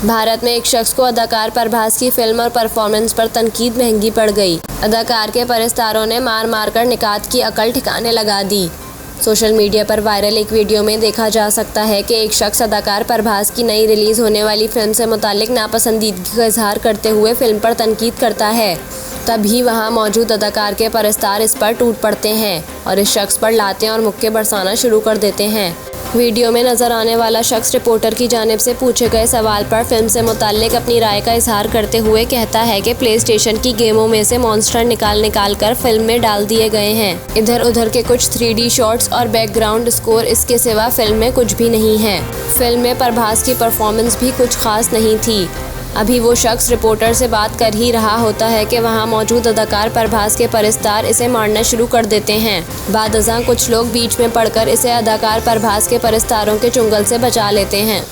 भारत में एक शख्स को अदाकार प्रभास की फिल्म और परफॉर्मेंस पर तनकीद महंगी पड़ गई। अदाकार के परस्तारों ने मार मार कर निकात की अकल ठिकाने लगा दी। सोशल मीडिया पर वायरल एक वीडियो में देखा जा सकता है कि एक शख्स अदाकार प्रभास की नई रिलीज होने वाली फिल्म से मुतालिक नापसंदीदगी का इजहार करते हुए फिल्म पर तनकीद करता है। तभी वहां मौजूद अदाकार के परस्तार इस पर टूट पड़ते हैं और इस शख्स पर लातें और मुक्के बरसाना शुरू कर देते हैं। वीडियो में नजर आने वाला शख्स रिपोर्टर की जानिब से पूछे गए सवाल पर फिल्म से मुताल्लिक अपनी राय का इजहार करते हुए कहता है कि प्ले स्टेशन की गेमों में से मॉन्स्टर निकाल कर फिल्म में डाल दिए गए हैं। इधर उधर के कुछ 3D शॉट्स और बैकग्राउंड स्कोर, इसके सिवा फिल्म में कुछ भी नहीं है। फिल्म में प्रभास की परफॉर्मेंस भी कुछ खास नहीं थी। अभी वो शख्स रिपोर्टर से बात कर ही रहा होता है कि वहां मौजूद अदाकार प्रभास के परस्तार इसे मारना शुरू कर देते हैं। बादअज़ां कुछ लोग बीच में पड़कर इसे अदाकार प्रभास के परस्तारों के चुंगल से बचा लेते हैं।